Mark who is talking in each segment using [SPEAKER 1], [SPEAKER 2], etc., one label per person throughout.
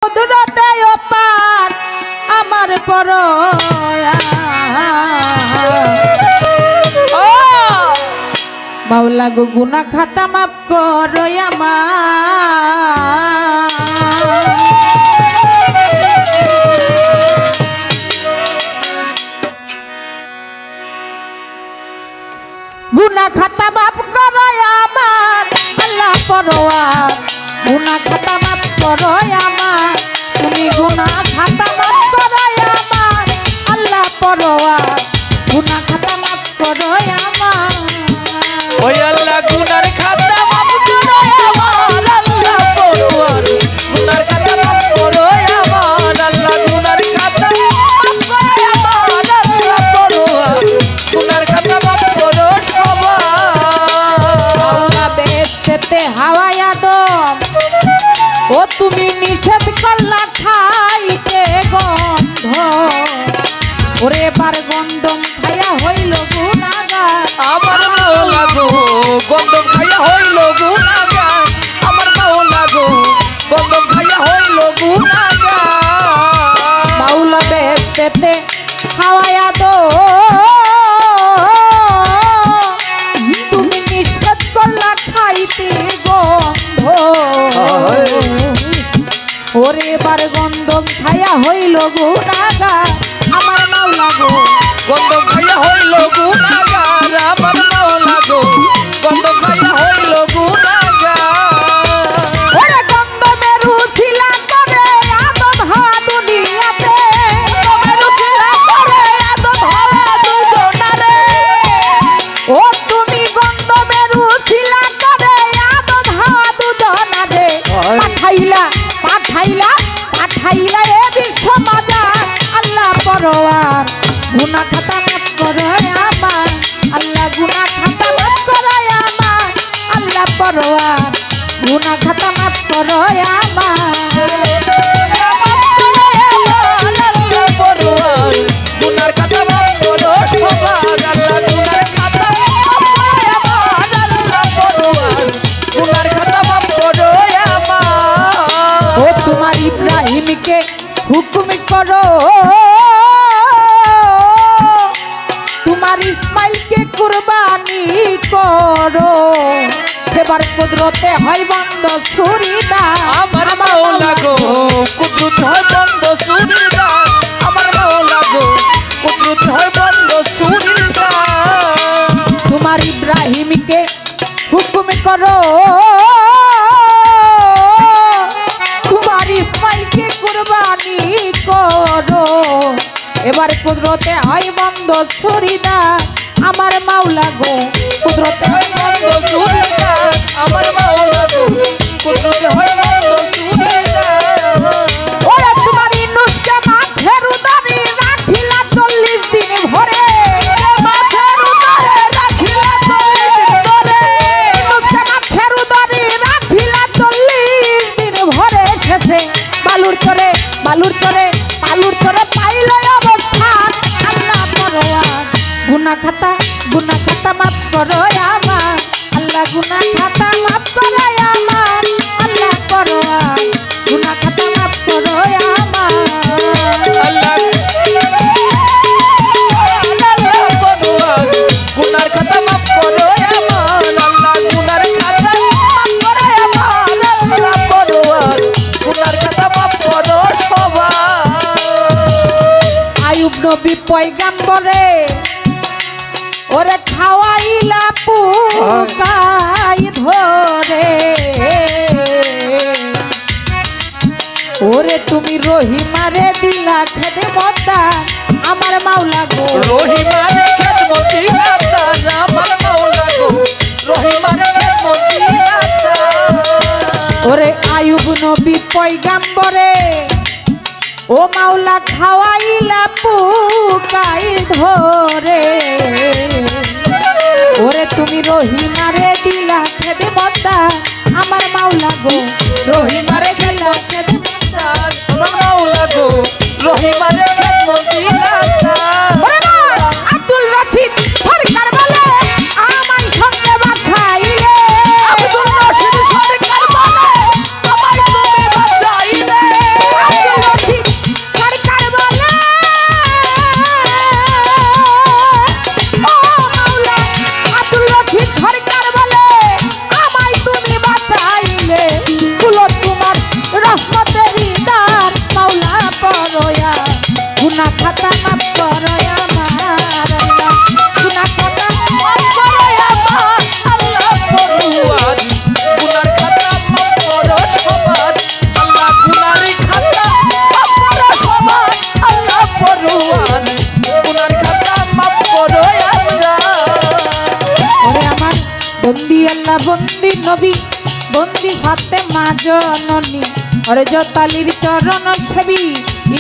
[SPEAKER 1] দূরতে ওপার আমার পরয়া মাওলা গো গুনাহ খাতা মাফ করো আমার গুনাহ খাতা মাফ করো আমার আল্লাহ পরওয়ার গুনাহ খাতা মাফ করো আমার তুমি গুনাহ খাতা মাফ করো আমার আল্লাহ পরওয়ার গুনাহ খাতা মাফ করো আমার
[SPEAKER 2] ওই আল্লাহ গুনার খাতা মাফ করো আমার আল্লাহ পরওয়ার গুনার খাতা মাফ করো আমার আল্লাহ গুনার খাতা মাফ করো আমার আল্লাহ পরওয়ার গুনার খাতা মাফ করো
[SPEAKER 1] আল্লাহ বেহেশতে হাওয়ায় আদম ও তুমি নিষেধ করলা খাইতে গন্ধ ওরে বার গন্ধম খায়া হইল গুনাহগার
[SPEAKER 2] আমার মাওলা গো গন্ধম খাইয়া হইল গুনাহগার আমার মাওলা গো গন্ধম খাইয়া হইল গুনাহগার
[SPEAKER 1] মাওলা বেহেশতে হাওয়ায় আদম তুমি নিষেধ করলা খাইতে গন্ধ ওরে বার গন্ধম খায়া হইল গুনাহগার আমার মাওলা গো
[SPEAKER 2] গন্ধম খাইয়া হইল গুনাহগার আমার মাওলা গো গন্ধম খাইয়া হইল গুনাহগার
[SPEAKER 1] ওরে গন্ধমের উছিলা করে আদম হাওয়া দুনিয়াতে
[SPEAKER 2] গন্ধমের উছিলা করে আদম হাওয়া দুজনারে
[SPEAKER 1] ও তুমি গন্ধমের উছিলা করে আদম হাওয়া দুজনারে পাঠাইলা এ বিশ্ব মাজার আল্লাহ পরওয়ার গুনাহ খাতা মাফ করো আমার আল্লাহ গুনাহ খাতা মাফ করো আমার আল্লাহ পরওয়ার গুনাহ খাতা মাফ করো আমার
[SPEAKER 2] গুনার খাতা মাফ করো সবার আল্লাহ গুনার খাতা মাফ করে আমার আল্লাহ পরওয়ার গুনার খাতা মাফ করো আমার
[SPEAKER 1] ও তোমার ইব্রাহিমকে হুকুম করো তোমার ইসমাইলকে কুরবানি করো এবার কুদরতে হয় বন্ধ ছুরিটা
[SPEAKER 2] আমার মাওলা গো কুদরত হয় বন্ধ ছুরিটা আমার মাওলা গো কুদরত হয় বন্ধ ছুরিটা
[SPEAKER 1] তোমার ইব্রাহিমকে হুকুম করো তোমার ইসমাইলকে কুরবানি করো এবার কুদরতে হয় বন্ধ ছুরিটা আমার মাওলা গো কুদরতে
[SPEAKER 2] হয় বন্ধ ছুরিটা আমার মাওলা গো কুদরত হয় বন্ধ ছুরিটা
[SPEAKER 1] ওরে তোমার ইনুসকে মাছের উদারি রাখিলা 40 দিন ভরে
[SPEAKER 2] মাথার উতারে রাখিলা 40 দিন ধরে
[SPEAKER 1] ইনুসকে মাছের উদারি রাখিলা 40 দিন ভরে শেষে বালুর চরে পাইল অবস্থান আল্লাহ পরওয়ার গুনাহ খাতা মাফ করো আমার আল্লাহ গুনাহ খাতা মাফ করো আমার আল্লাহ পরওয়ার গুনাহ খাতা মাফ করো আমার
[SPEAKER 2] আল্লাহ আল্লাহ পরওয়ার গুনার খাতা মাফ করো আমার আল্লাহ গুনার খাতা মাফ করো আমার আল্লাহ পরওয়ার গুনার খাতা মাফ করো সবার
[SPEAKER 1] আয়ুব নবী পয়গাম্বরে ওরে খাওয়াইলা পুকাই ধরে ওরে তুমি রহিমারে দিলা খেদে মতা আমার মাওলা গো
[SPEAKER 2] রহিমারে খেদমতি আতা আমার মাওলা গো রহিমারে খেদমতি আতা
[SPEAKER 1] ওরে আয়ুব নবী পয়গাম্বরে ও মাওলা খাওয়াইলা পুকাই ধরে ওরে তুমি রহিমারে দিলা খেদে মতা আমার মাওলা গো রহিমারে দিলা খেদে মতা
[SPEAKER 2] আমার মাওলা গো রহিমারে খেদমতি আতা
[SPEAKER 1] ওরে না আব্দুল রশিদ সরকার বলে আমায় সঙ্গে বাছাইলে
[SPEAKER 2] আব্দুল রশিদ সরকার বলে আমায় তুমি বাঁচাইলে
[SPEAKER 1] গুনাহ খাতা মাফ করো আমার আল্লাহ গুনাহ খাতা
[SPEAKER 2] মাফ করো আমার আল্লাহ পরোয়ার গুনার খাতা মাফ করো সবার আল্লাহ গুনার খাতা মাফ করো সবার আল্লাহ পরোয়ার গুনার খাতা মাফ করো আল্লাহ
[SPEAKER 1] ওরে আমার বন্দি আল্লাহ বন্দি নবী বন্দি ফাতেমা জননী ওরে জতালির চরণ সেবী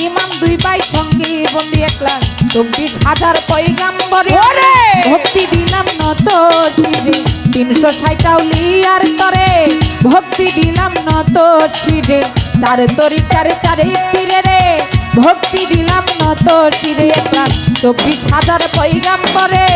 [SPEAKER 1] ইমাম দুই ভাই সঙ্গী বন্দি একলা 24,000 পয়গাম্বরে
[SPEAKER 2] ওরে!
[SPEAKER 1] ভক্তি দিলাম নত শিরে 360 আউলিয়ার তরে ভক্তি দিলাম নত শিরে চার তরিকার চারে পীরে রে ভক্তি দিলাম নত শিরে একলা 24,000 পয়গাম্বরে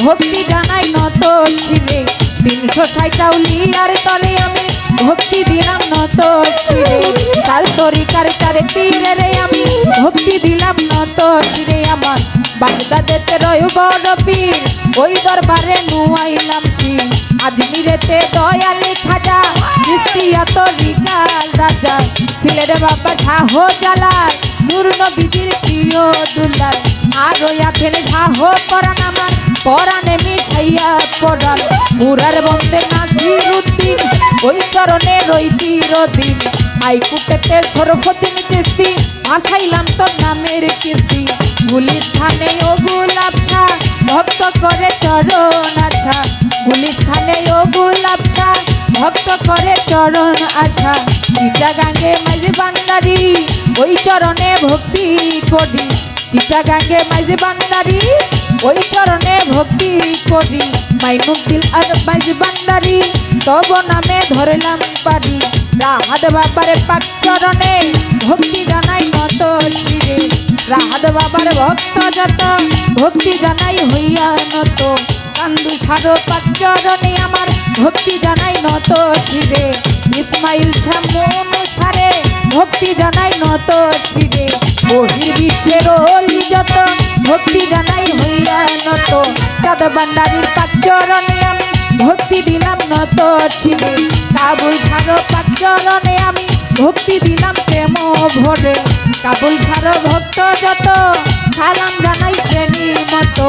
[SPEAKER 1] ভক্তি জানাই নত শিরে 360 আউলিয়ার তরে আমি ভক্তি দিলাম নত শিরে চার তরিকার চারে পীরে রে আমি ভক্তি দিলাম নত শিরে আমার বাগদাদেতে রয় বড় পীর ওই দরবারে নুয়াইলাম শির আজমিরেতে দয়ালি খাজা চিস্তিয়া তরিকার রাজা সিলের বাবা শাহ জালাল নূর নবীজির প্রিয় দুলাল আর রয়াতেন শাহ পরান আমার পরানে মিছাইয়া পড়াল পুরার বন্দে নাজির উদ্দিন ওই চরণে রই চিরদিন হাইকুটেতে সরফদিন চিস্তি আসাইলাম তোর নামের কীর্তি গুলিস্থানে ও গুলাবশা ভক্ত করে চরণ আশা গুলিস্থানে ও গুলাবশা ভক্ত করে চরণ আশা চিটাগাঙ্গে মাঝে বান্দারি ওই চরণে ভক্তি করি চিটাগাঙ্গে মাঝে বান্দারি ওই চরণে ভক্তি করি মাইনুদ্দিন আর মাঝে বান্দারি তব নামে ধরলাম পারি রাহাত বাবার পাক চরণে ভক্তি জানাই নত শিরে রাহাত বাবার ভক্ত যত ভক্তি জানাই হইয়া নত কান্দু সারো পাক চরণে আমার ভক্তি জানাই নত শিরে ইসমাইল শাহ অনুসারে ভক্তি জানাই নত শিরে বহির বিশ্বের অলি যত ভক্তি জানাই হইয়া নত চাঁদ ভান্ডারীর পাক চরণে আমি ভক্তি দিলাম নত শিরে কাবুল ছাড়ো পাক চরণে আমি ভক্তি দিলাম প্রেম ভরে কাবুল ছাড়ো ভক্ত যত সালাম জানাই শ্রেণী মতো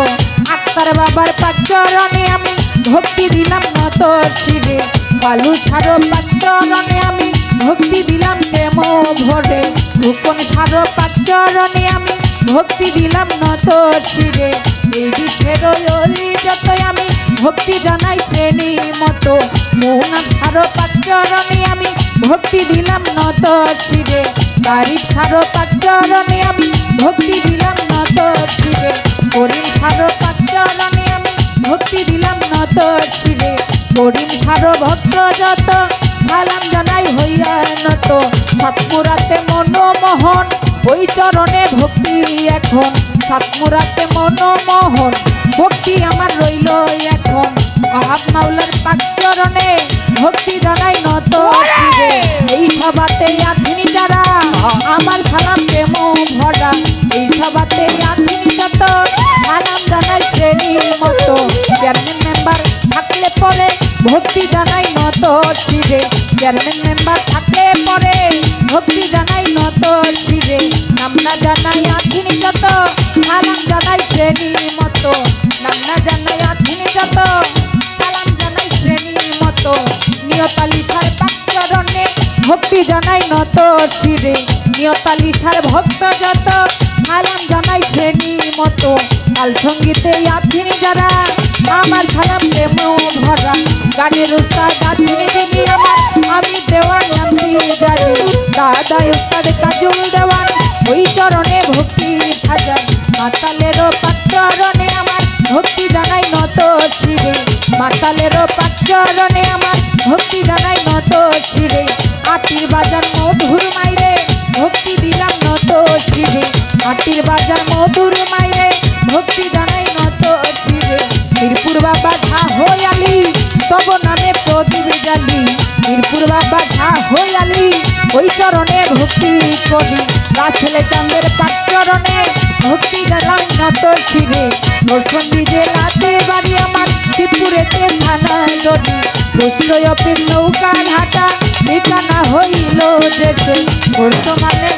[SPEAKER 1] আক্তার বাবার পাক চরণে আমি ভক্তি দিলাম নত শিরে বালু ছাড়ো পাক চরণে আমি ভক্তি দিলাম প্রেম ভরে রূপন ছাড়ো পাক চরণে আমি ভক্তি দিলাম নত শিরে এই বিশ্বের অলি যত আমি ভক্তি জানাই শ্রেণী মতো মোহনা ছাড়ো পাক চরণে আমি ভক্তি দিলাম নত শিরে তারিখ ছাড়ো পাক চরণে আমি ভক্তি দিলাম নত শিরে করিম ছাড়ো পাক চরণে আমি ভক্তি দিলাম নত শিরে করিম ছাড়ো ভক্ত যত সালাম জানাই হইয়া নত সাতপুরাতে মনমোহন ওই চরণে ভক্তি এখন সাতপুরাতে মনমোহন ভক্তি আমার রইল এখন আহাব মাওলার পাক চরণে ভক্তি জানাই নত শিরে এই সভাতে আছিনি যারা আমার সালাম প্রেম ভরা এই সভাতে আছিনি যত সালাম জানাই শ্রেণী মতো চেয়ারম্যান মেম্বার থাকলে পরে ভক্তি জানাই নত শিরে চেয়ারম্যান মেম্বার থাকলে পরে ভক্তি জানাই নত শিরে নাম না জানাই আছিনি যত সালাম জানাই শ্রেণী মতো নাম না জানাই আছিনি যত সালাম জানাই শ্রেণী মতো নিয়তালি সার পাক চরণে ভক্তি জানাই নত শিরে নিয়তালি সার ভক্ত যত সালাম জানাই শ্রেণী মতো কাল সঙ্গীতে আছিনি যারা আমার সালাম প্রেম ভরা গানের উস্তাদ আছিনি যিনি আমার আমি দেওয়ান নামটি জানি দাদা উস্তাদ কাজল দেওয়ান ওই চরণে ভক্তি সাজান মাতালেরও পাক চরণে আমার ভক্তি জানাই নত শিরে মাতালেরও পাক চরণে আমার ভক্তি জানাই নত শিরে আটির বাজার মধুর মাইরে ভক্তি দিলাম নত শিরে আটির বাজার মধুর মাইরে ভক্তি জানাই নত শিরে মিরপুর বাবা ঝা হইয়ালি তব নামে প্রদীপ জালি মিরপুর বাবা ঝা হইয়ালি ওই চরণে ভক্তি করি গাছলে চাঁদের পাক চরণে ভক্তি জানাই নত শিরে নরসিংদী জেলাতে বাড়ি আমার ত্রিপুরেতে থানা নদী প্রশ্রয় নৌকা ঘাটা ঠিকানা হইল দেশে বর্তমানে